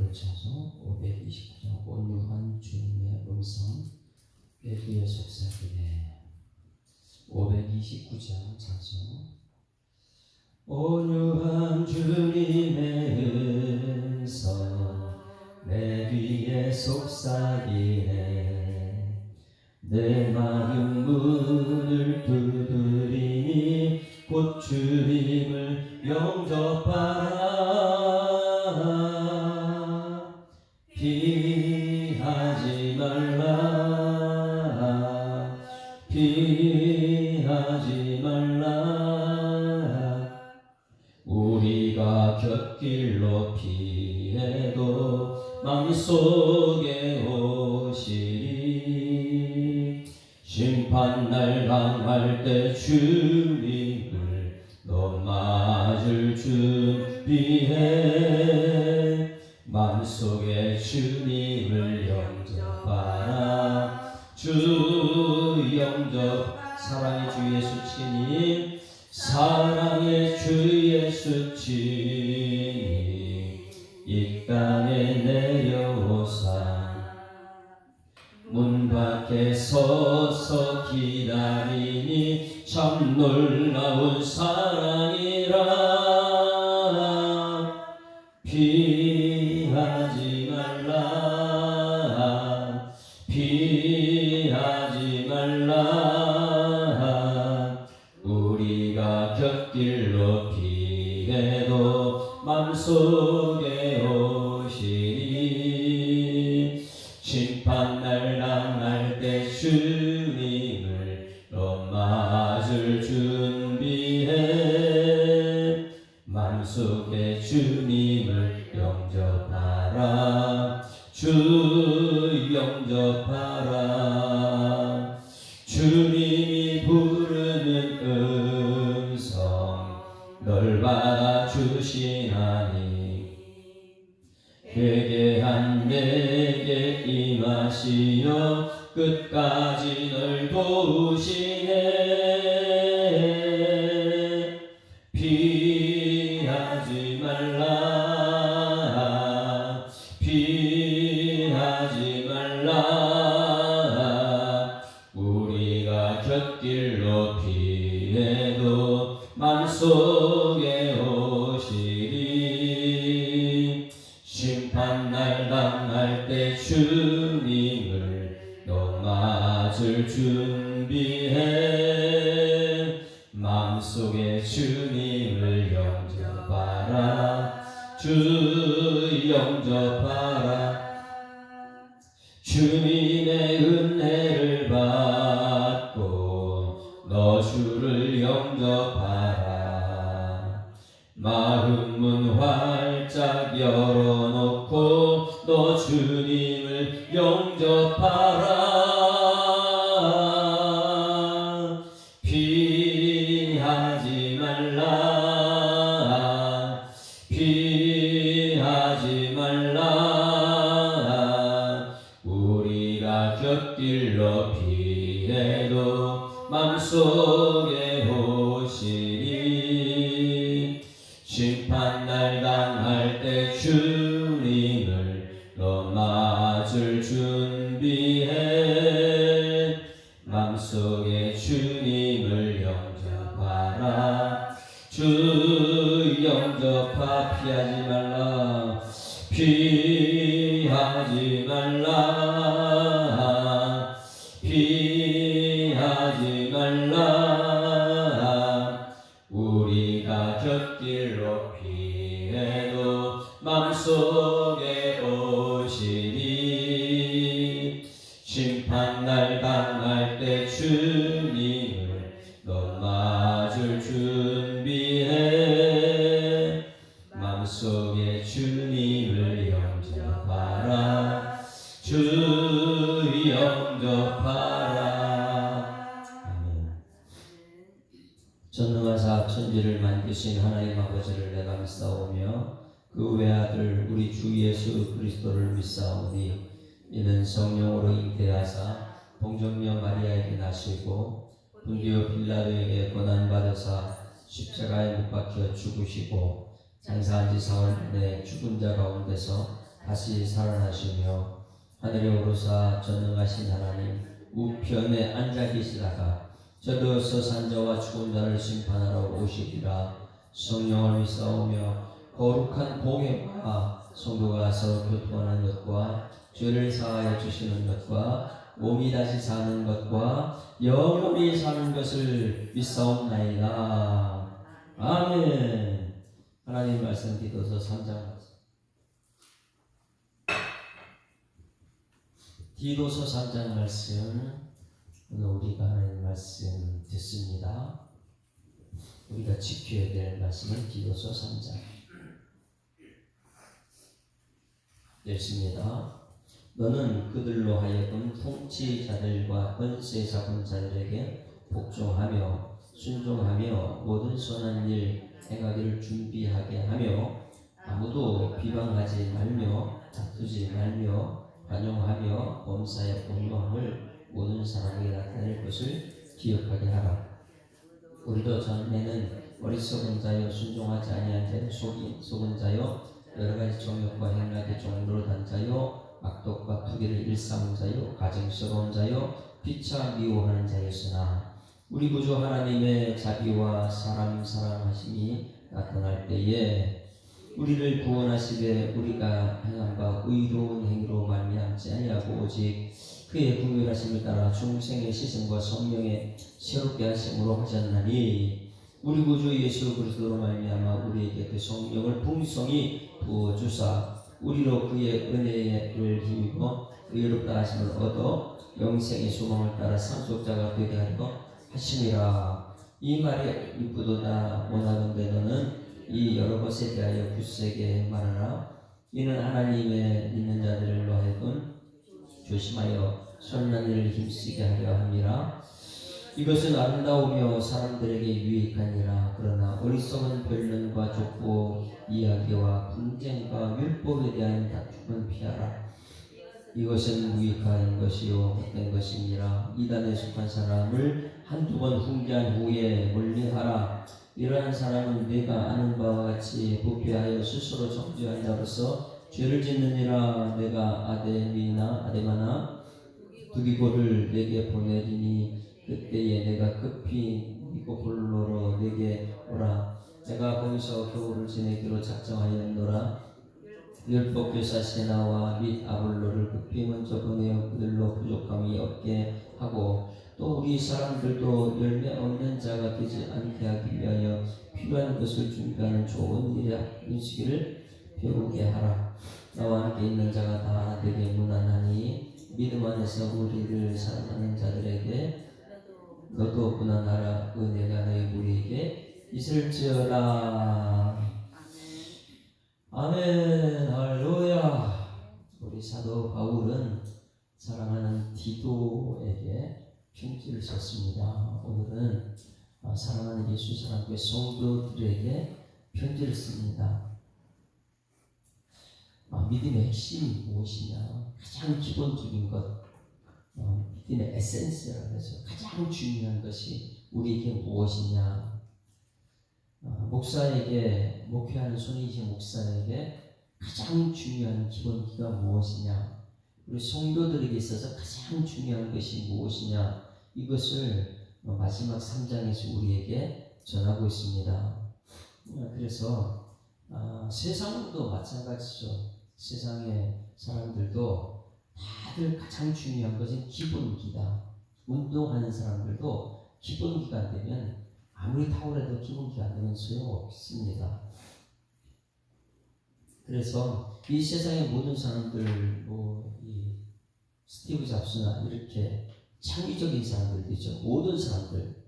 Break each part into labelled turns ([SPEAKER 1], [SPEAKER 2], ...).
[SPEAKER 1] 걸쳐서 529장 온유한 주님의 음성 배기의 속삭이네. 529장 찬송. 온유한 주님의 음성 내 귀에 속삭이네. 내 마음 문을 두드리니 곧 주님을 영접하라. 피하지 말라. 피하지 말라. 우리가 곁길로 피해도 마음속에 오시리. 심판날 당할 때 주님을 너 맞을 준비해. 마음속에 주님을 영접하라. 주 영접. 사랑의 주 예수 친히. 사랑의 주 예수 친히 이 땅에 내려오사 문 밖에 서서 기다리니 참 놀라운 사랑이라. 피하지 말라. 피하지 말라. 우리가 곁길로 피해도 맘속에 오시리. 심판날 당할 때 주님을 너 맞을 준비해. 맘속에 주님을 영접하라. 주 영접하라. 주님이 부르는 음성 널 받아주시나니. 회개한 내게 임하시어 끝까지 널 도우시네. 피하지 말라. 피하지 말라. 우리가 곁길로 피해도 맘속에 오시리. 심판날 당할 때 주님을 너 맞을 준비해. 마음속에 주님을 영접하라. 주 영접하라. 주님의 은혜를 받고 너 주를 영접하라. 마음문 활짝 열어놓고 너 주님을 영접하라. 피하지 말라. 피하지 말라. 우리가 곁길로 피해도 맘속에 오시리. 심판날 당할 때 주님을 너 맞을 준비해. 맘속에 주님을 영접하라. 주 영접하. 피하지 말라. 피하지 말라. 피하지 말라. 우리가 곁길로 피해도 맘속에 오시리. 심판날 당할 때 주님을 너 맞을 준비해. 맘속에 주님을 영접하라. 주 영접하라. 아멘. 전능하사 천지를 만드신 하나님 아버지를 내가 믿사오며 그 외아들 우리 주 예수 그리스도를 믿사오니 이는 성령으로 잉태하사 동정녀 마리아에게 나시고 본디오 빌라도에게 고난받으사 십자가에 못 박혀 죽으시고 장사한 지 사흘 만에 죽은 자 가운데서 다시 살아나시며 하늘에 오르사 전능하신 하나님 우편에 앉아 계시다가 저들어서 산자와 죽은 자를 심판하러 오시리라. 성령을 믿사오며 거룩한 복음과 성도가 서로 교통하는 것과 죄를 사하여 주시는 것과 몸이 다시 사는 것과 영원히 사는 것을 믿사옵나이다. 아멘. 하나님 말씀 디도서 3장 디도서 3장 말씀 오늘 우리가 하나님 말씀 듣습니다. 우리가 지켜야 될 말씀은 디도서 3장 읽습니다. 너는 그들로 하여금 통치자들과 권세 잡은 자들에게 복종하며 순종하며 모든 선한 일 행하기를 준비하게 하며 아무도 비방하지 말며 다투지 말며 관용하며 범사의 온유함을 모든 사람에게 나타낼 것을 기억하게 하라. 우리도 전에는 어리석은 자여 순종하지 아니한 자여 속은 자여 여러가지 정욕과 행락의 종로로 단 자여 악독과 투기를 일삼은 자여 가증스러운 자여 피차 미워하는 자였으나 우리 구주 하나님의 자비와 사람 사랑하심이 나타날 때에 우리를 구원하시되 우리가 행한 바 의로운 행위로 말미암지 아니하고 오직 그의 긍휼하심을 따라 중생의 시선과 성령의 새롭게 하심으로 하셨나니 우리 구주 예수 그리스도로 말미암아 우리에게 그 성령을 풍성히 부어 주사 우리로 그의 은혜를 힘입어 의롭다 하심을 얻어 영생의 소망을 따라 상속자가 되게 하려 하심이라. 이 말이 이쁘도다. 원하건대 너는 이 여러 것에 대하여 굳세게 말하라. 이는 하나님의 믿는 자들로 하여금 조심하여 선한 일을 힘쓰게 하려 함이라. 이것은 아름다우며 사람들에게 유익하니라. 그러나 어리석은 변론과 족보 이야기와 분쟁과 율법에 대한 다툼은 피하라. 이것은 무익한 것이요 헛된 것이니라. 이단에 속한 사람을 한두 번 훈계한 후에 멀리하라. 이러한 사람은 내가 아는 바와 같이 부패하여 스스로 정죄한 자로서 죄를 짓느니라. 내가 아데마나 두기고를 내게 보내리니 그때에 내가 급히 니고폴로로 내게 오라. 내가 거기서 겨울을 지내기로 작정하였노라. 율법 교사 세나와 및 아볼로를 급히 먼저 보내어 그들로 부족함이 없게 하고 또 우리 사람들도 열매 없는 자가 되지 않게 하기 위하여 필요한 것을 준비하는 좋은 일에 인식을 배우게 하라. 나와 함께 있는 자가 다 내게 무난하니 믿음 안에서 우리를 사랑하는 자들에게 너도 무난하라. 은혜가 너희 우리에게 있을지어다. 아멘. 할렐루야. 우리 사도 바울은 사랑하는 디도에게 편지를 썼습니다. 오늘은 사랑하는 예수 사랑교회 성도들에게 편지를 씁니다. 믿음의 핵심이 무엇이냐? 가장 기본적인 것, 믿음의 에센스라고 해서 가장 중요한 것이 우리에게 무엇이냐? 목사에게, 목회하는 손이신 목사에게 가장 중요한 기본기가 무엇이냐? 우리 성도들에게 있어서 가장 중요한 것이 무엇이냐? 이것을 마지막 3장에서 우리에게 전하고 있습니다. 그래서 세상도 마찬가지죠. 세상의 사람들도 다들 가장 중요한 것은 기본기다. 운동하는 사람들도 기본기가 안 되면 아무리 탁월해도 기본기가 안 되면 소용없습니다. 그래서 이 세상의 모든 사람들, 이 스티브 잡스나 이렇게 창의적인 사람들이죠. 모든 사람들,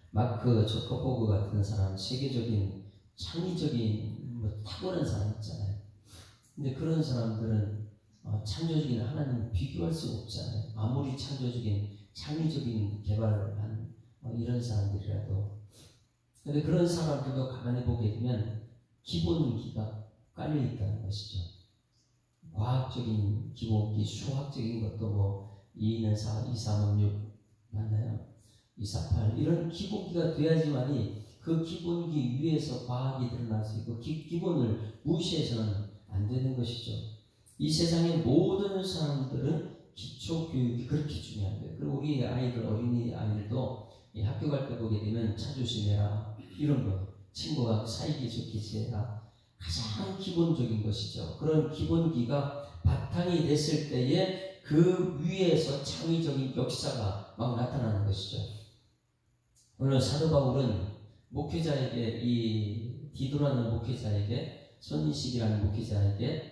[SPEAKER 1] 마크 저커버그 같은 사람, 세계적인 창의적인 탁월한 사람 있잖아요. 근데 그런 사람들은 창조적인 하나님 비교할 수 없잖아요. 아무리 창의적인 개발을 한 이런 사람들이라도. 근데 그런 사람들도 가만히 보게 되면 기본기가 깔려 있다는 것이죠. 과학적인 기본기, 수학적인 것도 2는 4, 2, 3은 6 맞나요? 2, 4, 8 이런 기본기가 돼야지만이 그 기본기 위에서 과학이 드러날 수 있고 기본을 무시해서는 안 되는 것이죠. 이 세상의 모든 사람들은 기초 교육이 그렇게 중요한 거예요. 그리고 우리 아이들, 어린이 아이들도 이 학교 갈 때 보게 되면 차 조심해라, 이런 거, 친구와 사이기 좋게 지내라, 가장 기본적인 것이죠. 그런 기본기가 바탕이 됐을 때에 그 위에서 창의적인 역사가 막 나타나는 것이죠. 오늘 사도 바울은 목회자에게, 이 디도라는 목회자에게, 손인식이라는 목회자에게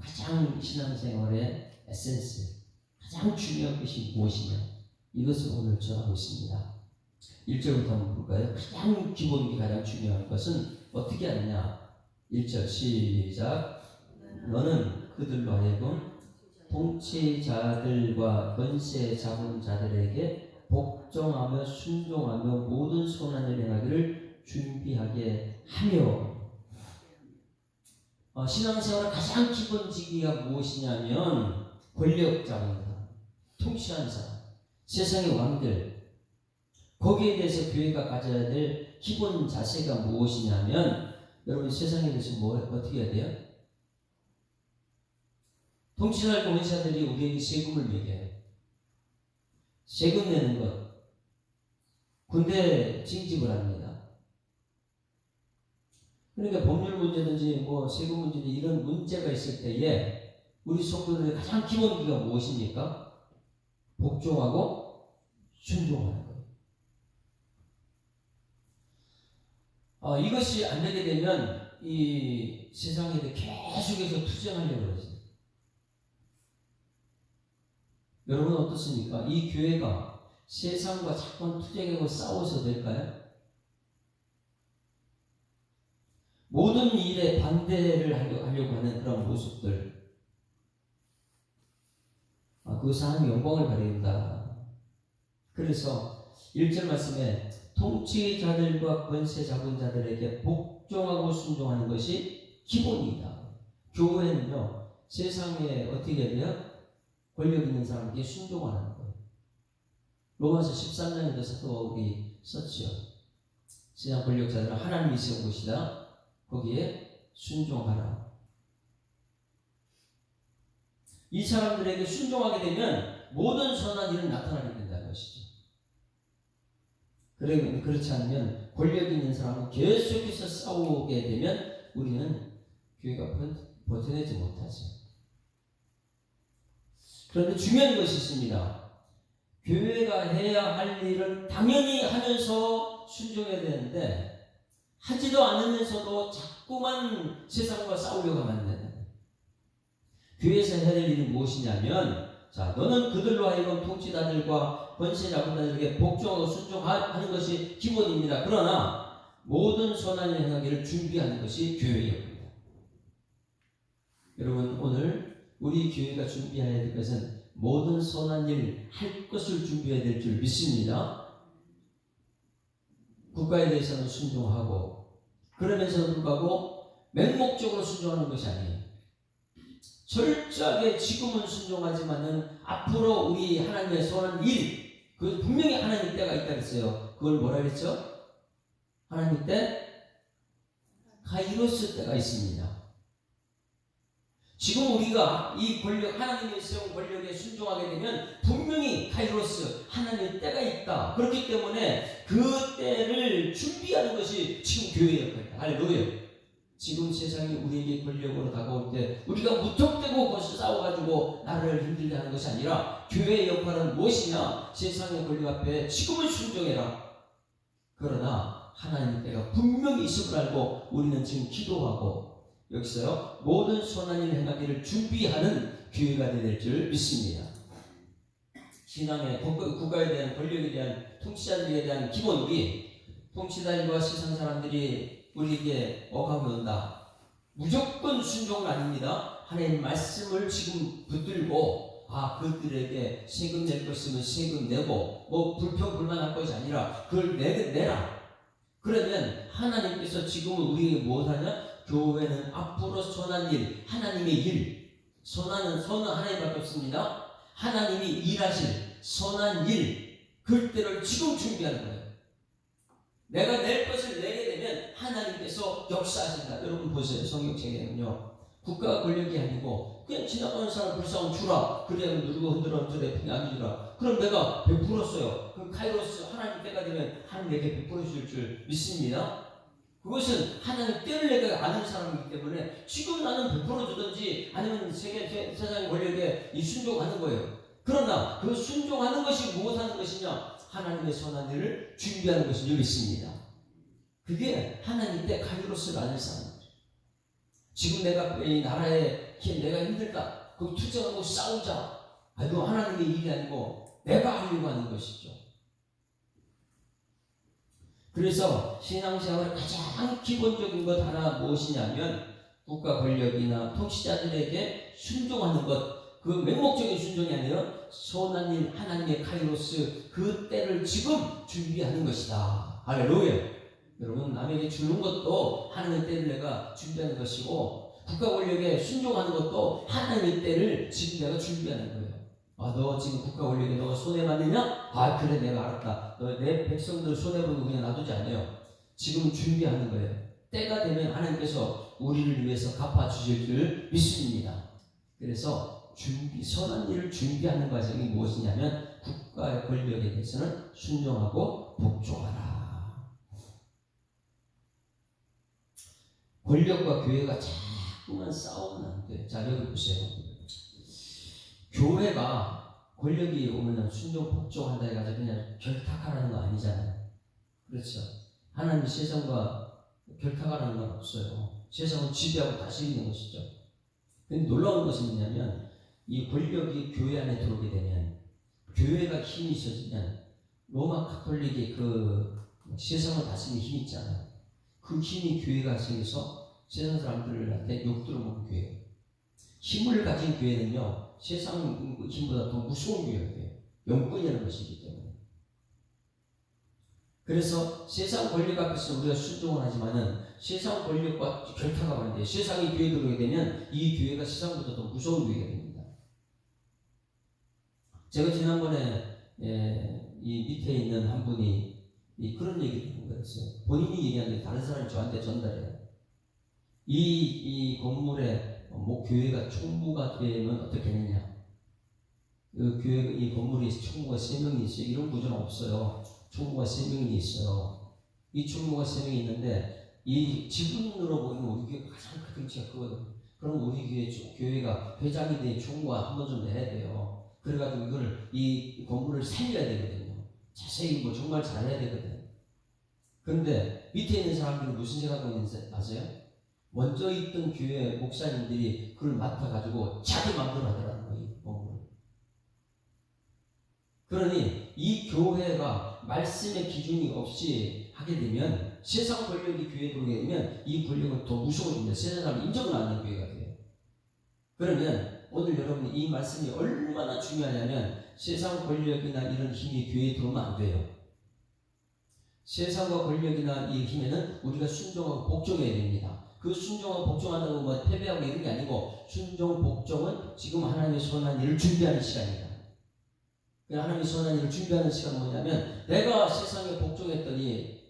[SPEAKER 1] 가장 신앙생활의 에센스, 가장 중요한 것이 무엇이냐, 이것을 오늘 전하고 있습니다. 1절부터 한번 볼까요? 가장 기본기, 가장 중요한 것은 어떻게 하느냐. 1절 시작. 너는 그들로 하여금 통치자들과 권세 잡은 자들에게 복종하며 순종하며 모든 선한 일을 행하기를 준비하게 하며. 신앙생활의 가장 기본지기가 무엇이냐면 권력 잡은 사람, 통치하는 사람, 세상의 왕들, 거기에 대해서 교회가 가져야 될 기본 자세가 무엇이냐면, 여러분 세상에 대해서 어떻게 해야 돼요? 통치자 권세자들이 우리에게 세금을 매겨요. 세금 내는 것, 군대 징집을 합니다. 그러니까 법률 문제든지 세금 문제든지 이런 문제가 있을 때에 우리 성도들의 가장 기본기가 무엇입니까? 복종하고 순종하는 거예요. 이것이 안 되게 되면 이 세상에 계속해서 투쟁하려고 그러죠. 여러분 어떻습니까? 이 교회가 세상과 자꾸 투쟁하고 싸워서 될까요? 모든 일에 반대를 하려고 하는 그런 모습들, 그것은 하나님 영광을 가린다. 그래서 1절 말씀에 통치자들과 권세 잡은 자들에게 복종하고 순종하는 것이 기본이다. 교회는요, 세상에 어떻게 해야 돼요? 권력 있는 사람에게 순종하는 거예요. 로마서 13장에도 사도 바울이 썼죠. 세상 권력자들은 하나님이 세운 것이다. 거기에 순종하라. 이 사람들에게 순종하게 되면 모든 선한 일은 나타나게 된다는 것이죠. 그렇지 않으면 권력 있는 사람은 계속해서 싸우게 되면 우리는 교회가 버텨내지 못하죠. 그런데 중요한 것이 있습니다. 교회가 해야 할 일을 당연히 하면서 순종해야 되는데, 하지도 않으면서도 자꾸만 세상과 싸우려고 하면 안 된다. 교회에서 해야 될 일은 무엇이냐면, 너는 그들로 하여금 통치자들과 권세 잡은 자들에게 복종하고 순종하는 것이 기본입니다. 그러나 모든 선한 일을 행하기를 준비하는 것이 교회의 역입니다. 여러분, 오늘 우리 교회가 준비해야 될 것은 모든 선한 일 할 것을 준비해야 될 줄 믿습니다. 국가에 대해서는 순종하고, 그러면서도 불구하고 맹목적으로 순종하는 것이 아니에요. 철저하게 지금은 순종하지만은 앞으로 우리 하나님의 선한 일, 그 분명히 하나님 때가 있다 그랬어요. 그걸 뭐라 그랬죠? 하나님 때 카이로스 때가 있습니다. 지금 우리가 이 권력, 하나님의 세운 권력에 순종하게 되면 분명히 카이로스, 하나님의 때가 있다. 그렇기 때문에 그 때를 준비하는 것이 지금 교회의 역할이다. 할렐루야. 지금 세상이 우리에게 권력으로 다가올 때 우리가 무턱대고 거기서 싸워가지고 나를 힘들게 하는 것이 아니라, 교회의 역할은 무엇이냐? 세상의 권력 앞에 지금은 순종해라. 그러나 하나님의 때가 분명히 있음을 알고 우리는 지금 기도하고, 여기서요, 모든 선한 일을 행하기를 준비하는 교회가 될 줄 믿습니다. 신앙의 국가에 대한, 권력에 대한, 통치자들에 대한 기본이, 통치자들과 세상 사람들이 우리에게 억압이 온다, 무조건 순종은 아닙니다. 하나님 말씀을 지금 붙들고, 그들에게 세금 낼 것이면 세금 내고, 불평불만할 것이 아니라 그걸 내라. 그러면 하나님께서 지금은 우리에게 무엇하냐? 교회는 앞으로 선한 일, 하나님의 일, 선은 하나님밖에 없습니다. 하나님이 일하실 선한 일, 그때를 지금 준비하는 거예요. 내가 낼 것을 내게 되면 하나님께서 역사하신다. 여러분 보세요. 성경책에는요, 국가 권력이 아니고 그냥 지나가는 사람 불쌍한 주라. 그래야 누르고 흔들어 저래 양이 주라. 그럼 내가 베풀었어요. 그럼 카이로스 하나님 때가 되면 하나님 내게 베풀어 줄 줄 믿습니다. 그것은 하나님 때를 내가 아는 사람이기 때문에 지금 나는 베풀어 주든지 아니면 세상의 권력에 이 순종하는 거예요. 그러나 그 순종하는 것이 무엇하는 것이냐? 하나님의 선한 일을 준비하는 것인 줄 믿습니다. 그게 하나님 때 카이로스를 아는 사람이죠. 지금 내가 이 나라에 내가 힘들다. 거기 투쟁하고 싸우자. 이거 하나님의 일이 아니고 내가 하려고 하는 것이죠. 그래서 신앙생활의 가장 기본적인 것 하나 무엇이냐면 국가 권력이나 통치자들에게 순종하는 것, 그 맹목적인 순종이 아니라 선한 일 하나님의 카이로스 그 때를 지금 준비하는 것이다. 할렐루야. 여러분 남에게 주는 것도 하나님의 때를 내가 준비하는 것이고 국가 권력에 순종하는 것도 하나님의 때를 지금 내가 준비하는 거예요. 너 지금 국가 권력에 너가 손해받느냐? 그래 내가 알았다. 너 내 백성들 손해보고 그냥 놔두지 않아요. 지금 준비하는 거예요. 때가 되면 하나님께서 우리를 위해서 갚아주실 줄 믿습니다. 그래서 선한 일을 준비하는 과정이 무엇이냐면 국가의 권력에 대해서는 순종하고 복종하라. 권력과 교회가 자꾸만 싸우면 안 돼. 자 여기 보세요. 교회가 권력이 오면 순종 복종한다 해가지고 그냥 결탁하라는 거 아니잖아요. 그렇죠. 하나님 세상과 결탁하라는 건 없어요. 세상은 지배하고 다스리는 것이죠. 근데 놀라운 것은 뭐냐면 이 권력이 교회 안에 들어오게 되면 교회가 힘이 있어지면 로마 카톨릭의 그 세상을 다스리는 힘이 있잖아요. 그 힘이 교회가 생겨서 세상 사람들한테 욕 들어먹는 교회예요. 힘을 가진 교회는요, 세상 힘보다 더 무서운 교회예요. 영권이라는 것이기 때문에. 그래서 세상 권력 앞에서 우리가 순종을 하지만은 세상 권력과 결탁하면 안 돼요. 세상이 교회에 들어오게 되면 이 교회가 세상보다 더 무서운 교회가 됩니다. 제가 지난번에 이 밑에 있는 한 분이 그런 얘기를 한 거였어요. 본인이 얘기하는데 다른 사람이 저한테 전달해요. 이 건물에 교회가 총무가 되면 어떻게 되느냐? 이 건물이 총무가 3명이 있어요. 이런 구조는 없어요. 총무가 3명이 있어요. 이 총무가 3명이 있는데 이 지분으로 보면 우리 교회가 가장 큰 덩치가 크거든요. 그럼 우리 교회가 회장이 된 총무가 한 번 좀 내야 돼요. 그래가지고 이 건물을 살려야 되거든요. 자세히 정말 잘해야 되거든요. 그런데 밑에 있는 사람들은 무슨 생각하고 있는지 아세요? 먼저 있던 교회 목사님들이 그걸 맡아가지고 자기 마음대로 하더라는 거예요. 그러니 이 교회가 말씀의 기준이 없이 하게 되면 세상 권력이 교회에 들어오게 되면 이 권력은 더 무서워집니다. 세상 사람이 인정을 안 하는 교회가 돼요. 그러면 오늘 여러분이 이 말씀이 얼마나 중요하냐면 세상 권력이나 이런 힘이 교회에 들어오면 안 돼요. 세상과 권력이나 이 힘에는 우리가 순종하고 복종해야 됩니다. 그 순종하고 복종한다고 패배하고 이런 게 아니고 순종 복종은 지금 하나님의 선한 일을 준비하는 시간입니다. 하나님의 선한 일을 준비하는 시간은 뭐냐면 내가 세상에 복종했더니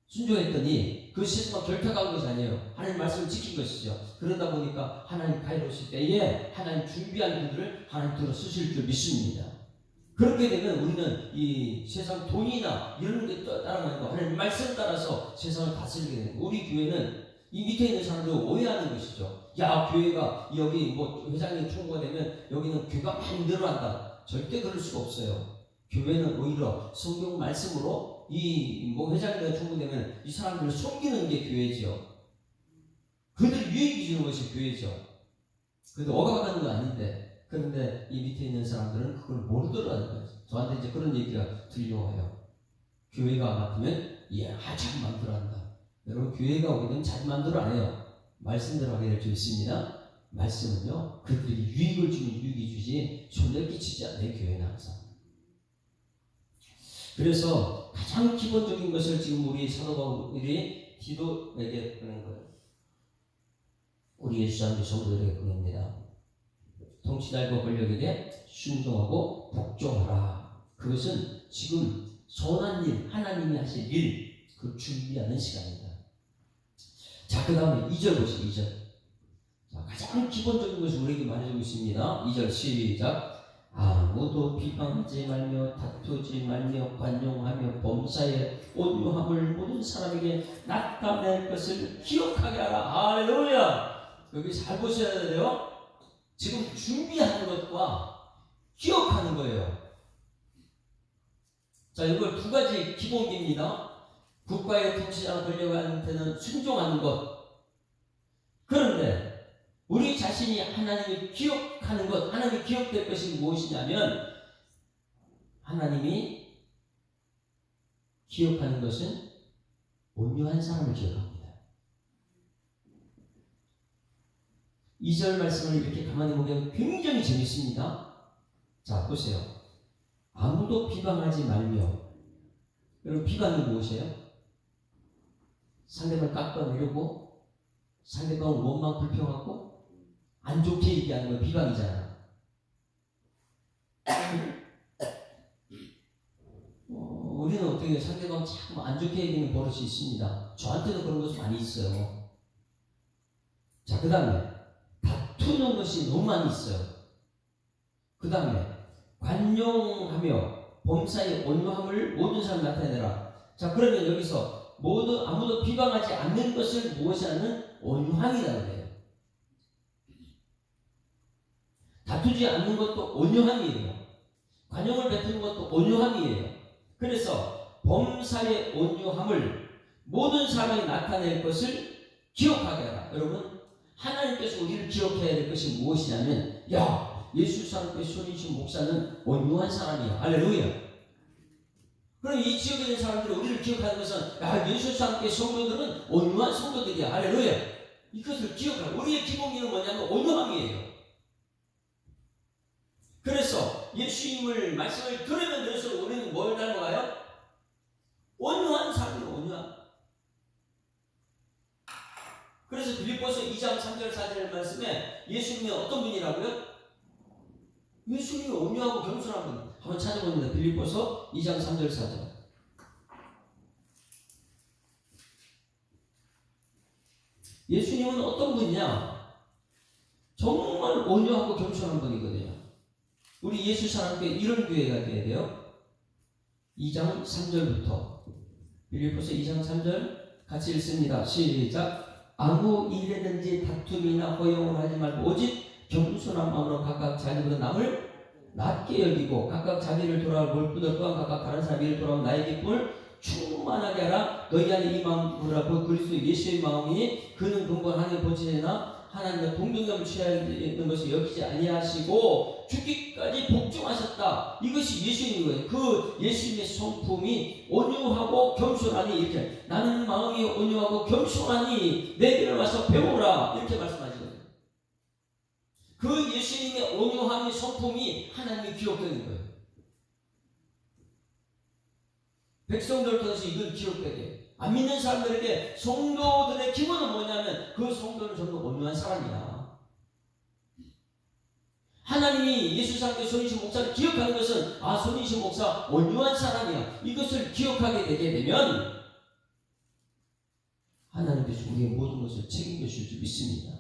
[SPEAKER 1] 순종했더니 그 세상과 결탁한 것이 아니에요. 하나님 말씀을 지킨 것이죠. 그러다 보니까 하나님 카이로스 때에 하나님 준비한 그들을 하나님 들어 쓰실 줄 믿습니다. 그렇게 되면 우리는 이 세상 돈이나 이런 데 따라가는 거 하나님 말씀 따라서 세상을 다스리게 되는 거. 우리 교회는 이 밑에 있는 사람들 오해하는 것이죠. 야 교회가 여기 회장이 총무가 되면 여기는 교회가 많이 늘어난다. 절대 그럴 수가 없어요. 교회는 오히려 성경 말씀으로 회장이 총무되면 이 사람들을 섬기는 게 교회죠. 그들 유익이 주는 것이 교회죠. 그런데 억압하는 건 아닌데 그런데 이 밑에 있는 사람들은 그걸 모르더라는 거예요. 저한테 이제 그런 얘기가 들려와요. 교회가 맡으면 자기 마음대로 한다. 여러분 교회가 오게 되면 자기 마음대로 안 해요. 말씀대로 하게 될 줄 있습니다. 말씀은요 그들에게 유익을 주면 유익이 주지 손해 끼치지 않아요. 교회는 항상. 그래서 가장 기본적인 것을 지금 우리 사도 바울이 디도에게 보낸 거예요. 우리 예수장교 성도들에게 보냅니다. 통치자과 권력에게 순종하고 복종하라. 그것은 지금 선한 일, 하나님이 하실 일, 그 준비하는 시간입니다. 자, 그 다음에 2절 보시죠. 2절. 자, 가장 기본적인 것이 우리에게 말해주고 있습니다. 2절 시작. 아무도 비방하지 말며 다투지 말며 관용하며 범사에 온유함을 모든 사람에게 나타낼 것을 기억하게 하라. 할렐루야. 여기 잘 보셔야 돼요. 지금 준비하는 것과 기억하는 거예요. 자, 이걸 두 가지 기본기입니다. 국가의 통치자나 권력한테는 순종하는 것. 그런데 우리 자신이 하나님을 기억하는 것, 하나님이 기억될 것이 무엇이냐면 하나님이 기억하는 것은 온유한 사람을 기억합니다. 2절 말씀을 이렇게 가만히 보면 굉장히 재밌습니다. 자, 보세요. 아무도 비방하지 말며. 여러분, 비방이 무엇이에요? 상대방을 깎아내려고, 상대방을 원망 불평하고 안 좋게 얘기하는 건 비방이잖아. 우리는 어떻게 상대방 자꾸 안 좋게 얘기하는 버릇이 있습니다. 저한테도 그런 것이 많이 있어요. 자, 그 다음에 다투는 것이 너무 많이 있어요. 그 다음에 관용하며 범사의 온유함을 모든 사람 나타내라. 자, 그러면 여기서 아무도 비방하지 않는 것을 무엇이라는 온유함이라는 거예요. 다투지 않는 것도 온유함이에요. 관용을 베푸는 것도 온유함이에요. 그래서 범사의 온유함을 모든 사람이 나타낼 것을 기억하게 하라. 여러분, 하나님께서 우리를 기억해야 될 것이 무엇이냐면, 예수 사람께 손이신 목사는 온유한 사람이야. 할렐루야. 그럼 이 지역에 있는 사람들이 우리를 기억하는 것은, 예수 사람께 성도들은 온유한 성도들이야. 할렐루야. 이것을 기억하라. 우리의 기본기는 뭐냐면 온유함이에요. 그래서 예수님을 말씀을 들으면 들을수록 우리는 뭘 닮아가요? 온유한 사람이에요. 온유한. 그래서 빌립보서 2장 3절 4절 말씀에 예수님이 어떤 분이라고요? 예수님이 온유하고 겸손한 분. 한번 찾아봅니다. 빌립보서 2장 3절 4절. 예수님은 어떤 분이냐? 정말 온유하고 겸손한 분이거든요. 우리 예수 사람께 이런 교회가 돼야 돼요. 2장 3절부터 빌립보서 2장 3절 같이 읽습니다. 시작. 아무 일에든지 다툼이나 허용을 하지 말고 오직 겸손한 마음으로 각각 자기보다 남을 낮게 여기고 각각 자기를 돌아올 몰부들 또한 각각 다른 사람 일을 돌아온 나의 기쁨을 충만하게 하라. 너희 안에 이 마음으로 그리스도 예수의 마음이니 그는 근본 하나님의 본체나 하나님과 동등함을 취하는 것을 여기지 아니하시고 죽기까지 복종하셨다. 이것이 예수님이고요. 그 예수님의 성품이 온유하고 겸손하니, 이렇게 나는 마음이 온유하고 겸손하니 내게로 와서 배우라, 이렇게 말씀하시거든요. 그 예수님의 온유함의 성품이 하나님이 기억되는 거예요. 백성들 통해서 이걸 기억되게. 안 믿는 사람들에게 성도들의 기본은 뭐냐면 그 성도는 전부 온유한 사람이야. 하나님이 예수 사람께 손이신 목사를 기억하는 것은 손이신 목사 온유한 사람이야. 이것을 기억하게 되게 되면 하나님께서 우리의 모든 것을 책임져 줄 줄 믿습니다.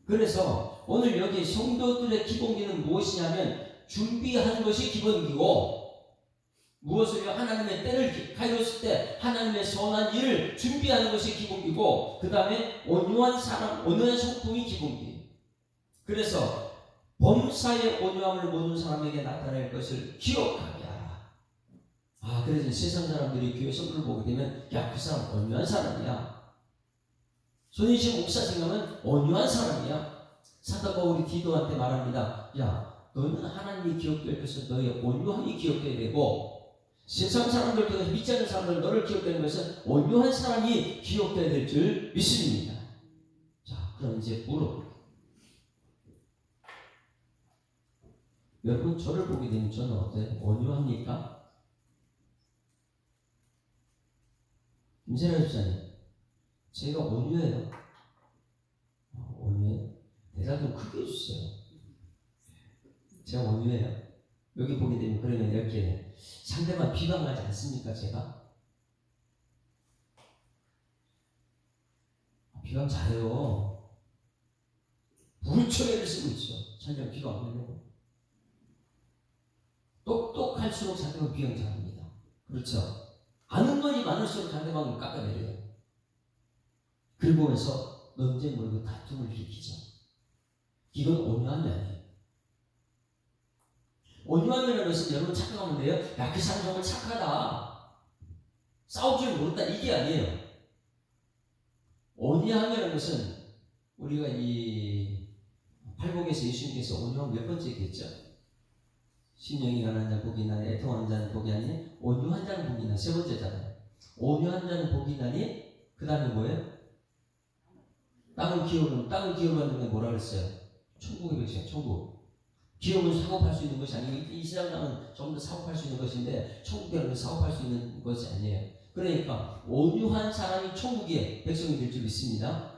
[SPEAKER 1] 그래서 오늘 여기 성도들의 기본기는 무엇이냐면 준비하는 것이 기본기고, 무엇을요? 하나님의 때를 가졌을 때 하나님의 선한 일을 준비하는 것이 기본기고, 그 다음에 온유한 사람, 온유한 성품이 기본기. 그래서 범사의 온유함을 모든 사람에게 나타낼 것을 기억하게 하라. 그래서 세상 사람들이 교회 선물을 보게 되면 그 사람 온유한 사람이야. 손이신 목사 생각하면 온유한 사람이야. 사도 바울이 디도한테 말합니다. 너는 하나님이 기억될 것은 너의 온유함이 기억돼야 되고, 세상 사람들 통해서 믿지 않는 사람들 너를 기억되는 것은 온유한 사람이 기억돼야 될 줄 믿습니다. 자, 그럼 이제 물어. 여러분, 저를 보게 되면 저는 어때요? 온유합니까? 김세라 집사님, 제가 온유해요. 온유해요? 대답 좀 크게 해주세요. 제가 온유해요. 여기 보게 되면 그러면 이렇게 상대방 비방하지 않습니까? 제가 비방 잘해요. 부르처리를 쓰고 있죠. 자기가 기도 안 되려고. 똑똑할수록 상대방 비형장합니다. 그렇죠? 아는 것이 많을수록 상대방을 깎아내려요. 그리고 해서 논쟁 몰고 다툼을 일으키죠. 이건 온유함이 아니에요. 온유함이라는 것은 여러분 착각하면 돼요. 야, 그 사람 정말 착하다. 싸울 줄 모른다. 이게 아니에요. 온유함이라는 것은 우리가 이 팔복에서 예수님께서 온유함 몇 번째 얘기했죠? 심령이 가난한 자는 복이 나니 애통하는 자는 복이 나니 온유한 자는 복이 나니 세 번째잖아요. 온유한 자는 복이 나니 그 다음에 뭐예요? 땅을 기업을 하는 게 뭐라 그랬어요? 천국의 백성, 천국. 기업은 사고팔 수 있는 것이 아니고 이 세상은 전부 다 사고팔 수 있는 것인데 천국이라는 사고팔 수 있는 것이 아니에요. 그러니까 온유한 사람이 천국의 백성이 될 줄 믿습니다.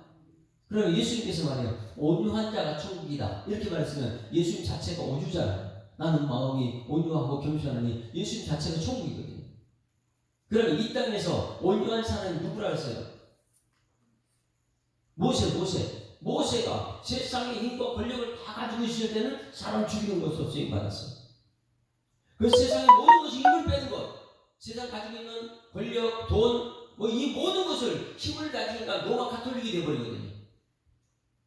[SPEAKER 1] 그러면 예수님께서 말해요. 온유한 자가 천국이다. 이렇게 말했으면 예수님 자체가 온유잖아요. 나는 마음이 온유하고 겸손하니 예수님 자체가 천국이거든요. 그러면 이 땅에서 온유한 사람이 누구라 했어요? 모세가 세상의 힘과 권력을 다 가지고 있을 때는 사람 죽이는 것으로 쓰임받았어요. 그 세상의 모든 것이 힘을 빼는 것, 세상 가지고 있는 권력, 돈, 이 모든 것을 힘을 가지니까 로마 가톨릭이 되어버리거든요.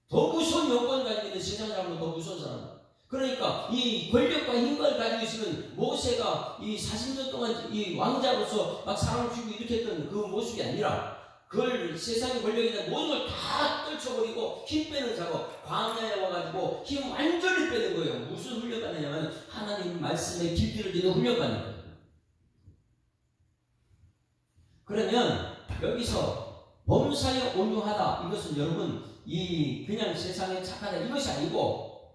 [SPEAKER 1] 더 무서운 여건을 가지고 있는 세상 사람은 더 무서운 사람. 그러니까 이 권력과 힘을 가지고 있으면 모세가 이 40년 동안 이 왕자로서 막 사람을 죽이고 이렇게 했던 그 모습이 아니라 그걸 세상의 권력이나 모든 걸 다 떨쳐버리고 힘 빼는 작업, 광야에 와가지고 힘 완전히 빼는 거예요. 무슨 훈련 받느냐면 하나님 말씀에 길들여지는 훈련 받는 거예요. 그러면 여기서 범사에 온유하다 이것은 여러분 이 그냥 세상에 착하다 이것이 아니고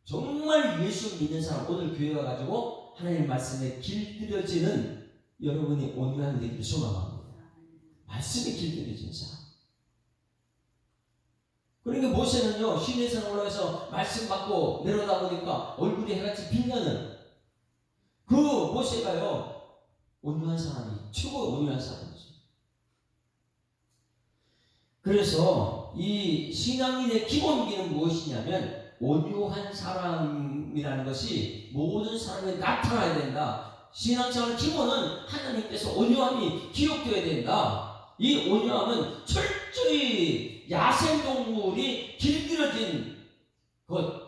[SPEAKER 1] 정말 예수 믿는 사람 오늘 교회 와가지고 하나님 말씀에 길들여지는 여러분이 온유한 되기를 소망합니다. 말씀에 길들여진 사람. 그러니까 모세는요 시내산 올라가서 말씀 받고 내려오다 보니까 얼굴이 해같이 빛나는 그 모세가요 온유한 사람이 최고 온유한 사람이죠. 그래서 이 신앙인의 기본기는 무엇이냐면 온유한 사람이라는 것이 모든 사람에 나타나야 된다. 신앙생활 기본은 하나님께서 온유함이 기록되어야 된다. 이 온유함은 철저히 야생동물이 길들여진 것.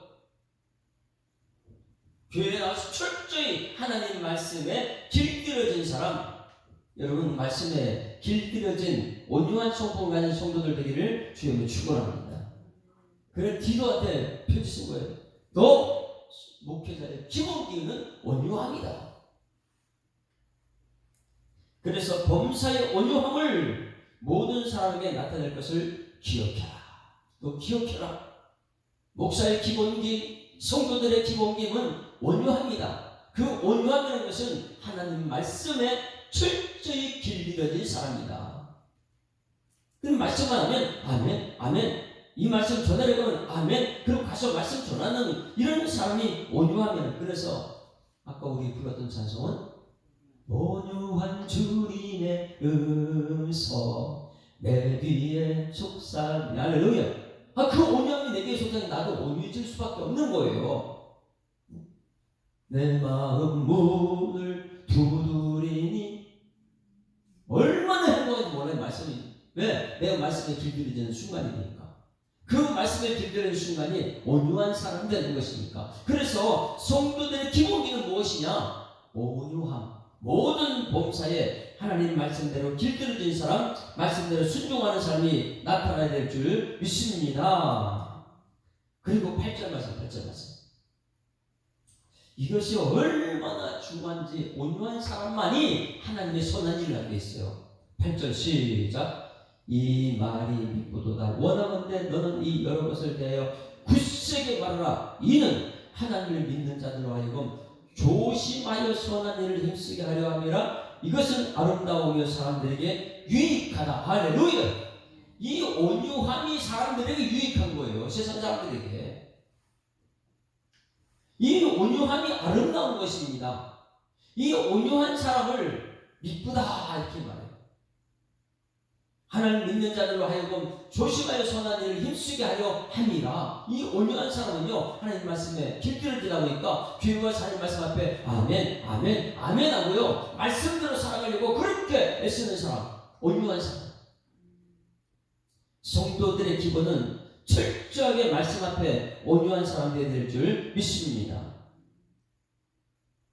[SPEAKER 1] 교회에 나와서 철저히 하나님 말씀에 길들여진 사람. 여러분 말씀에 길들여진 온유한 성품을 가진 성도들 되기를 주님을 축원합니다. 그래 디도한테 편지 쓴 거예요. 너 목회자의 기본기는 온유함이다. 그래서 범사의 온유함을 모든 사람에게 나타낼 것을 기억해라. 너 기억해라. 목사의 기본기, 성도들의 기본기는 온유함이다. 그 온유함이라는 것은 하나님 말씀에 철저히 길들여진 사람이다. 그럼 말씀만 하면 아멘, 아멘. 이 말씀 전하려면 아멘. 그럼 가서 말씀 전하는 이런 사람이 온유하면 그래서 아까 우리 불렀던 찬송은 온유한 주님의 음성 내 뒤에 속삭이 할렐루야. 그 온유함이 내 뒤에 속삭이 나도 온유해질 수밖에 없는 거예요. 내 마음 문을 두드리니 얼마나 행복한지 몰라요. 말씀이 왜? 내가 말씀에 길들여지는 순간이니까. 그 말씀에 길들여지는 순간이 온유한 사람이 되는 것이니까. 그래서 성도들의 기본기는 무엇이냐? 온유함. 모든 범사에 하나님 말씀대로 길들여진 사람, 말씀대로 순종하는 사람이 나타나야 될 줄 믿습니다. 그리고 8절 말씀. 이것이 얼마나 중요한지 온유한 사람만이 하나님의 선한 일을 하게 있어요. 8절 시작. 이 말이 미쁘도다. 원하건대 너는 이 여러 것을 대하여 굳세게 말하라. 이는 하나님을 믿는 자들로 하여금 조심하여 선한 일을 힘쓰게 하려 함이라. 이것은 아름다우며 사람들에게 유익하다. 할렐루야. 이 온유함이 사람들에게 유익한 거예요. 세상 사람들에게. 이 온유함이 아름다운 것입니다. 이 온유한 사람을 미쁘다 이렇게 말해요. 하나님 믿는 자들로 하여금 조심하여 선한 일을 힘쓰게 하려 함이라. 이 온유한 사람은요, 하나님 말씀에 길들여지다 보니까 귀와 하나님 말씀 앞에 아멘, 아멘, 아멘 하고요, 말씀대로 살아가려고 그렇게 애쓰는 사람, 온유한 사람. 성도들의 기본은 철저하게 말씀 앞에 온유한 사람들이 될 줄 믿습니다.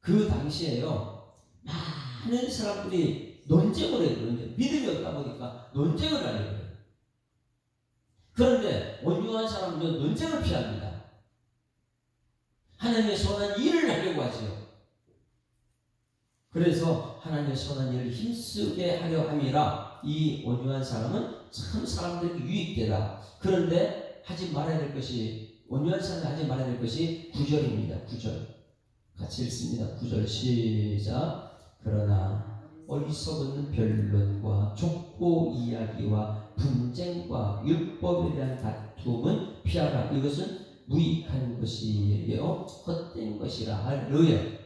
[SPEAKER 1] 그 당시에요, 많은 사람들이 논쟁을 해요. 믿음이 없다 보니까 논쟁을 하려고 해요. 그런데 온유한 사람은 논쟁을 피합니다. 하나님의 선한 일을 하려고 하지요. 그래서 하나님의 선한 일을 힘쓰게 하려 함이라. 이 온유한 사람은 참 사람들에게 유익되다. 그런데 하지 말아야 될 것이, 온유한 사람이 하지 말아야 될 것이 9절입니다. 9절 같이 읽습니다. 9절 시작. 그러나 어리석은 변론과 족보 이야기와 분쟁과 율법에 대한 다툼은 피하라. 이것은 무익한 것이요 헛된 것이라 하려요.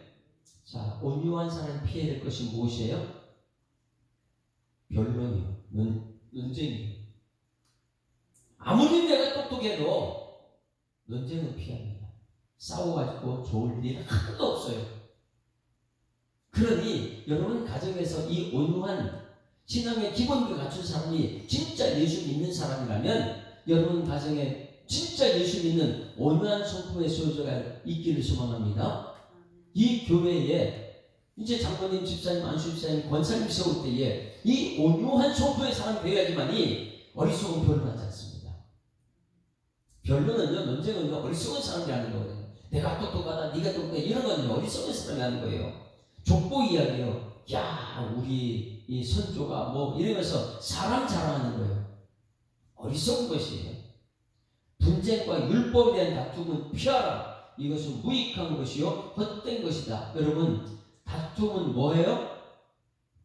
[SPEAKER 1] 자, 온유한 사람이 피해야 될 것이 무엇이에요? 변론이요, 논쟁이요. 아무리 내가 똑똑해도 논쟁은 피합니다. 싸워가지고 좋을 일 하나도 없어요. 그러니 여러분 가정에서 이 온유한 신앙의 기본을 갖춘 사람이 진짜 예수 믿는 사람이라면 여러분 가정에 진짜 예수 믿는 온유한 성품의 소유자가 있기를 소망합니다. 이 교회에 이제 장로님, 집사님, 안수 집사님, 권사님 세울 때에 이 온유한 성품의 사람이 되어야지만이 어리석은 변론하지 않습니다. 변론은요, 논쟁은요, 어리석은 사람들이 하는 거거든요. 내가 똑똑하다, 네가 똑똑해, 이런 건요, 어리석은 사람이 하는 거예요. 족보 이야기요. 야, 우리 이 선조가 뭐 이러면서 사람 자랑하는 거예요. 어리석은 것이에요. 분쟁과 율법에 대한 다툼은 피하라. 이것은 무익한 것이요 헛된 것이다. 여러분, 다툼은 뭐예요?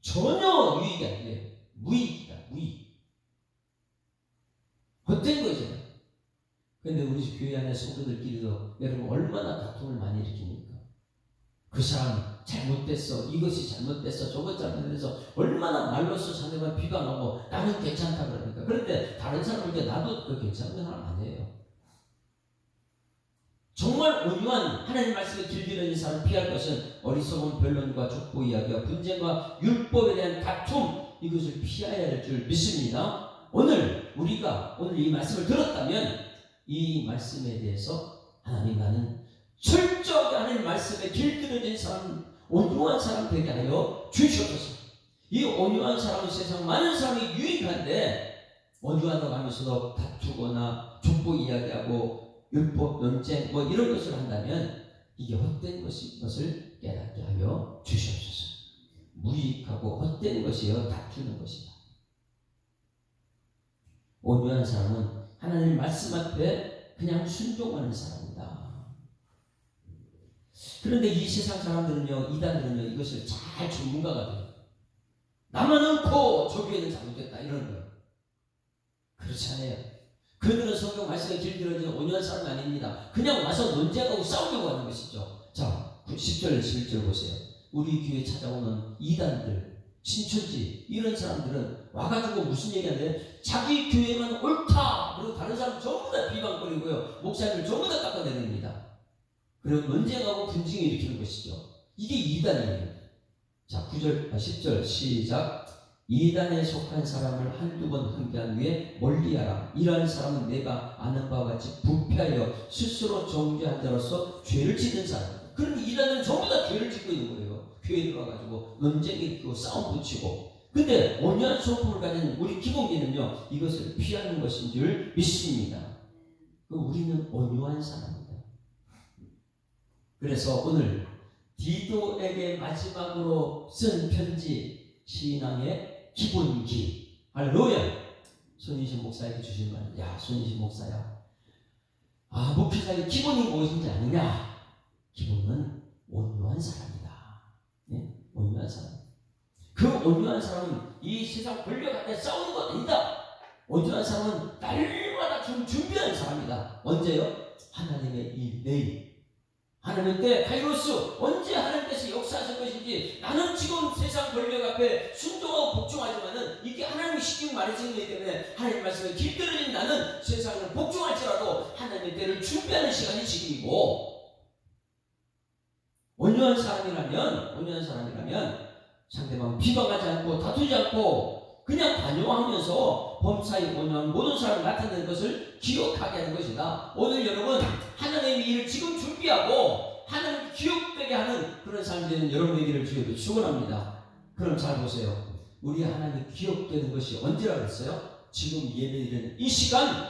[SPEAKER 1] 전혀 유익이 안 돼요. 무익이다. 무익. 헛된 거죠. 그런데 우리 교회 안에 성도들끼리도 여러분 얼마나 다툼을 많이 일으킵니까? 그 사람 잘못됐어, 이것이 잘못됐어, 저것 잘못됐어, 얼마나 말로써 상대방 비방하고 나는 괜찮다 그러니까. 그런데 다른 사람에게 나도 그 괜찮은 사람 아니에요. 정말 온유한 하나님 말씀에 길들여진 사람 피할 것은 어리석은 변론과 족보 이야기와 분쟁과 율법에 대한 다툼, 이것을 피해야 할 줄 믿습니다. 우리가 오늘 이 말씀을 들었다면 이 말씀에 대해서 하나님, 나는 철저하게 하나님 말씀에 길들여진 사람, 온유한 사람 되게 하여 주시옵소서. 이 온유한 사람은 세상 많은 사람이 유익한데 온유하다고 하면서도 다투거나 족보 이야기하고 율법, 논쟁 뭐 이런 것을 한다면 이게 헛된 것을 깨닫게 하여 주시옵소서. 무익하고 헛된 것이요 다투는 것이다. 온유한 사람은 하나님 말씀 앞에 그냥 순종하는 사람이다. 그런데 이 세상 사람들은요, 이단들은요, 이것을 잘 전문가가 돼요. 나만 옳고 저 교회는 잘못됐다 이러는 거예요. 그렇지 않아요. 그들은 성경 말씀에 길들여지는 온유한 사람이 아닙니다. 그냥 와서 논쟁하고 싸우려고 하는 것이죠. 자, 10절, 11절 보세요. 우리 교회에 찾아오는 이단들, 신천지 이런 사람들은 와가지고 무슨 얘기하는데 자기 교회만 옳다. 그리고 다른 사람 전부 다 비방거리고요. 목사님을 전부 다 깎아내립니다. 그리고 논쟁하고 분쟁을 일으키는 것이죠. 이게 이단이에요. 자, 10절 시작. 이단에 속한 사람을 한두 번 항대한 후에 멀리하라. 이러한 사람은 내가 아는 바와 같이 부패하여 스스로 정죄한 자로서 죄를 짓는 사람. 그럼 이단은 전부 다 죄를 짓고 있는 거예요. 교회에 들어와가지고 논쟁이 있고 싸움 붙이고. 근데 온유한 성품을 가진 우리 기독교는요, 이것을 피하는 것인 줄 믿습니다. 우리는 온유한 사람입니다. 그래서 오늘 디도에게 마지막으로 쓴 편지, 신앙의 기본기. 할렐루야. 손희신 목사에게 주신 말. 야, 손희신 목사야, 목회자의 기본이 무엇인지 아느냐? 기본은 온유한 사람이다. 네? 온유한 사람. 그 온유한 사람은 이 세상 권력한테 싸우는 것 아니다. 온유한 사람은 날마다 준비하는 사람이다. 언제요? 하나님의 이 내일. 하나님 때 카이로스, 언제 하나님께서 역사하실 것인지. 나는 지금 세상 권력 앞에 순종하고 복종하지만은 이게 하나님이 시키고 말해주는 말씀에 길들여진 나는 세상을 복종할지라도 하나님의 때를 준비하는 시간이 지금이고, 온유한 사람이라면 상대방 비방하지 않고 다투지 않고 그냥 관용하면서 범사에 온유한 모든 사람을 나타내는 것을 기억하게 하는 것이다. 오늘 여러분 하나님의 일을 지금 준비하고 하나님 기억되게 하는 그런 삶이 되는 여러분에게를 주여 축원합니다. 그럼 잘 보세요. 우리 하나님 기억되는 것이 언제라고 했어요? 지금 예배드리는 이 시간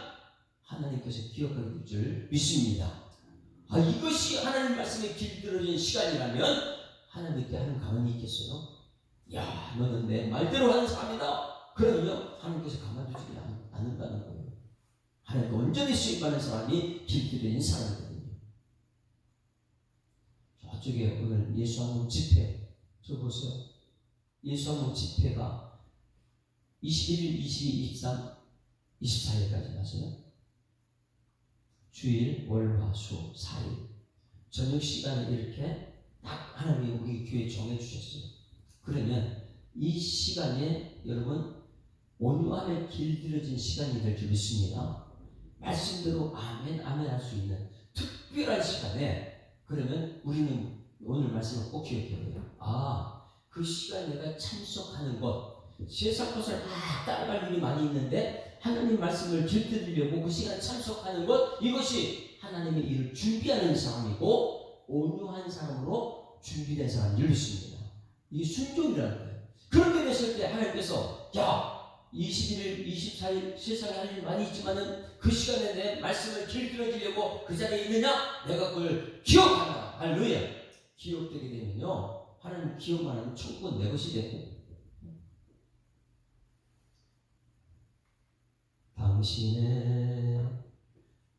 [SPEAKER 1] 하나님께서 기억하게 될 줄 믿습니다. 이것이 하나님 말씀에 길들여진 시간이라면 하나님께 하는 가만히 있겠어요? 야, 너는 내 말대로 하는 사람이다. 그러면 하나님께서 가만두지 않는다는 거예요. 하나님께 온전히 수입하는 사람이 길들여진 사람이거든요. 저쪽에 오늘 예수한문 집회, 저 보세요. 예수한문 집회가 21일, 22, 23, 24일까지 나서요. 주일, 월, 화, 수 4일 저녁 시간에 이렇게 딱 하나님이 우리 교회에 정해주셨어요. 그러면 이 시간에 여러분 온유함에 길들여진 시간이 될 줄 믿습니다. 말씀대로 아멘 할 수 있는 특별한 시간에, 그러면 우리는 오늘 말씀을 꼭 기억해야 돼요. 그 시간에 내가 참석하는 것, 세상 것을 따라갈 일이 많이 있는데 하나님 말씀을 길들이려고 그 시간에 참석하는 것, 이것이 하나님의 일을 준비하는 사람이고 온유한 사람으로 준비된 사람인 줄 믿습니다. 이게 순종이라는 거예요. 그렇게 됐을 때 하나님께서 21일, 24일 세상에 할 일 많이 있지만은 그 시간에 내 말씀을 길들여지려고 그 자리에 있느냐? 내가 그걸 기억한다. 할렐루야. 기억되게 되면요, 하나님 기억만 하면 천국은 내 것이 되고, 당신의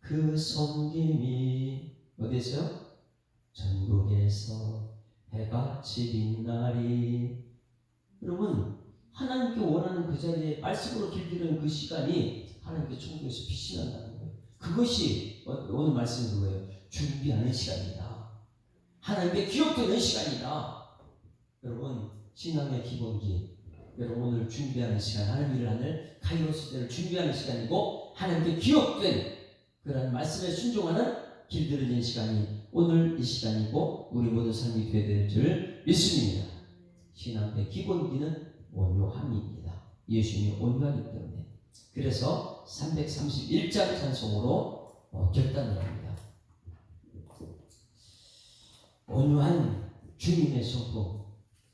[SPEAKER 1] 그 섬김이 어디서요? 전국에서 해같이 빛나리. 여러분, 하나님께 원하는 그 자리에 말씀으로 길들이는 그 시간이 하나님께 천국에서 빛이 난다는 거예요. 그것이 오늘 말씀인 거예요. 준비하는 시간이다. 하나님께 기억되는 시간이다. 여러분, 신앙의 기본기, 여러분 오늘 준비하는 시간, 하나님 일을 하는 카이로스 때를 준비하는 시간이고, 하나님께 기억된 그런 말씀에 순종하는 길들여진 시간이 오늘 이 시간이고, 우리 모든 삶이 되어야 될 줄 믿습니다. 신앙의 기본기는 온유함입니다. 예수님이 온유하기 때문에. 그래서 331장 찬송으로 결단을 합니다. 온유한 주님의 성품,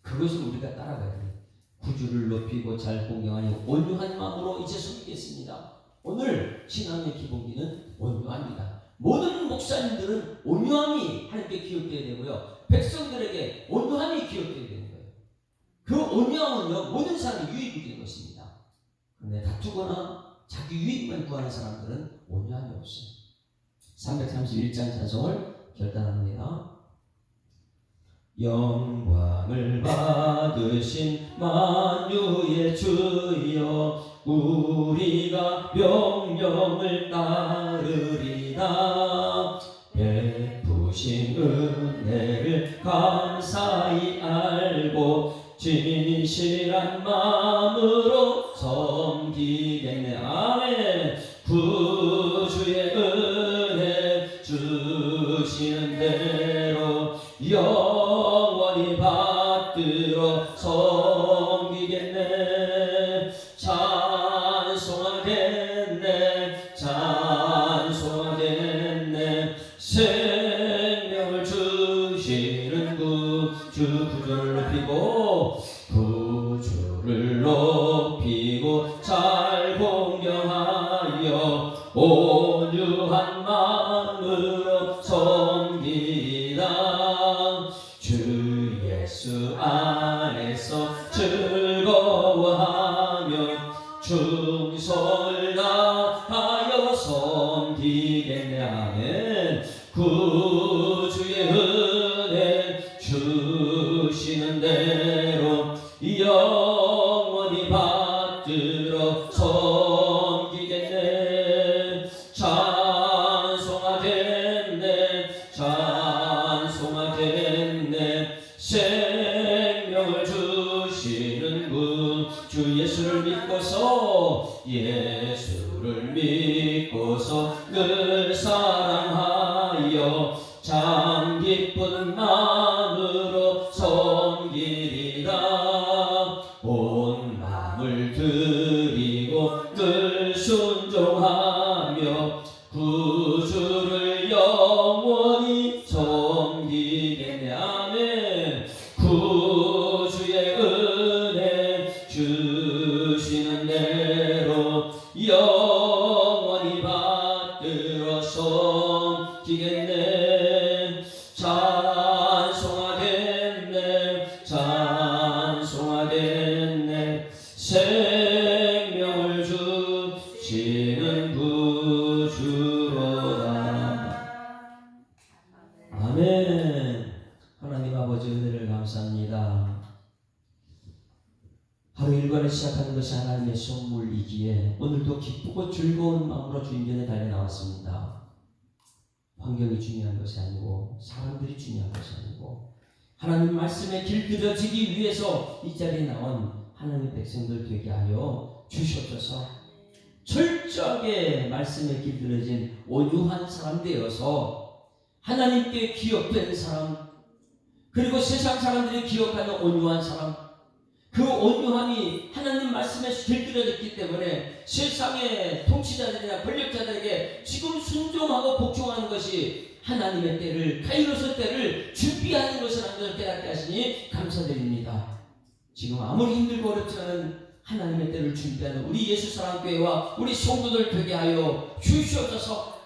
[SPEAKER 1] 그것을 우리가 따라가야 돼요. 구주를 높이고 잘 공경하니 온유한 마음으로 이제 섬기겠습니다. 오늘 신앙의 기본기는 온유합니다. 모든 목사님들은 온유함이 하나님께 기억되어야 되고요, 백성들에게 온유함이 기억되어야 되는 거예요. 그 온유함은요, 모든 사람이 유익이 되는 것입니다. 그런데 다투거나 자기 유익만 구하는 사람들은 온유함이 없어요. 331장 찬송을 결단합니다. 영광을 받으신 만유의 주여, 우리가 명령을 따르리다. 베푸신 은혜를 감사히 알고 진실한 마음으로 섬기겠네. 아멘. 구주의 은혜 주시는 대로 영원히 받들어 섬기겠네. 찬송하겠네. 찬송하겠네. 생명을 주시는 구주를 높이고, 구주를 높이고 잘 공경하여 온유한 마음으로 섬기다. 주 예수 안에서 즐거워하며 충성을 다하여 섬기겠네. 아멘. 구주의 은혜 주시는 대로 영원히 받들어 섬기겠네. 찬송하겠네. 찬송하겠네. 생명을 주시는 주 예수를 믿고서, 예수 주옵소서. 늘 사랑하여 참 기쁜 마음으로 섬기리라. 온 마음을 드리고 늘 순종하며 구주를 영원히 섬기겠네. 아멘. 구주의 은혜 주시는 대로 영원히 받들어 섬기겠네. 찬송하겠네. 찬송하겠네. 생명을 주시는 구주로다. 아멘. 하나님 아버지 은혜를 감사합니다. 하루 일과를 시작하는 것이 하나님의 선물이기에 오늘도 기쁘고 즐거운 마음으로 주님전에 달려 나왔습니다. 환경이 중요한 것이 아니고 사람들이 중요한 것이 아니고 하나님 말씀에 길들여지기 위해서 이 자리에 나온 하나님의 백성들 되게 하여 주시옵소서. 철저하게 말씀에 길들여진 온유한 사람 되어서 하나님께 기억되는 사람, 그리고 세상 사람들이 기억하는 온유한 사람, 그 온유함이 하나님 말씀에 길들여졌기 때문에 세상의 통치자들이나 권력자들에게 지금 순종하고 복종하는 것이 하나님의 때를, 카이로스 때를 준비하는 것을 하나님을 깨닫게 하시니 감사드립니다. 지금 아무리 힘들고 어렵지만 하나님의 때를 준비하는 우리 예수사랑교회와 우리 성도들 되게 하여 주시옵소서.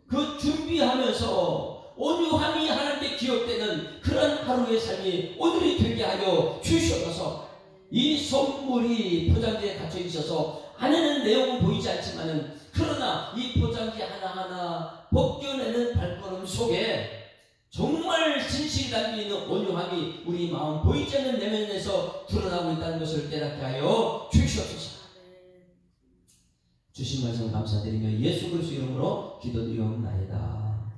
[SPEAKER 1] 그 준비하면서 온유함이 하나님께 기억되는 그런 하루의 삶이 오늘이 되게 하여 주시옵소서. 이 선물이 포장지에 갇혀 있어서 안에는 내용은 보이지 않지만은 그러나 이 포장지 하나하나 벗겨내는 발걸음 속에 정말 진실이 담겨있는 온유함이 우리 마음 보이지 않는 내면에서 드러나고 있다는 것을 깨닫게 하여 주시옵소서. 주신 말씀 감사드리며 예수 그리스도 이름으로 기도드리옵나이다.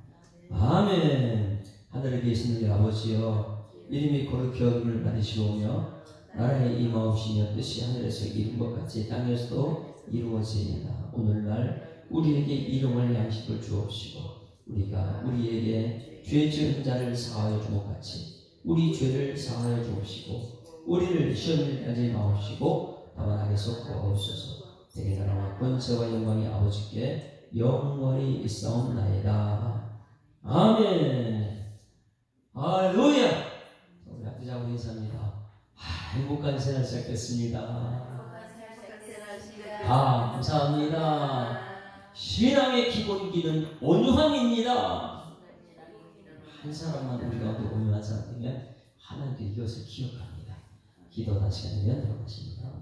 [SPEAKER 1] 아멘. 하늘에 계시는 우리 아버지여, 이름이 거룩히 여김을 받으시오며 나라의 임하옵시며 뜻이 하늘에서 이룬 것 같이 땅에서도 이루어지이다. 오늘날 우리에게 일용할 양식을 주옵시고 우리가 우리에게 죄 지은 자를 사하여 준 것 같이 우리 죄를 사하여 주옵시고 우리를 시험에 하지 마옵시고 다만 악에서 구하옵소서. 대개 나라와 권세와 영광이 아버지께 영원히 있사옵나이다. 아멘. 할렐루야. 우리 아버지하고 인사합니다. 행복한 생활 시작됐습니다. 감사합니다. 신앙의 기본기는 온유함입니다. 한 사람만 우리 가운데 온유한 사람이면 하나님께 이것을 기억합니다. 기도하시면 들어가십니다.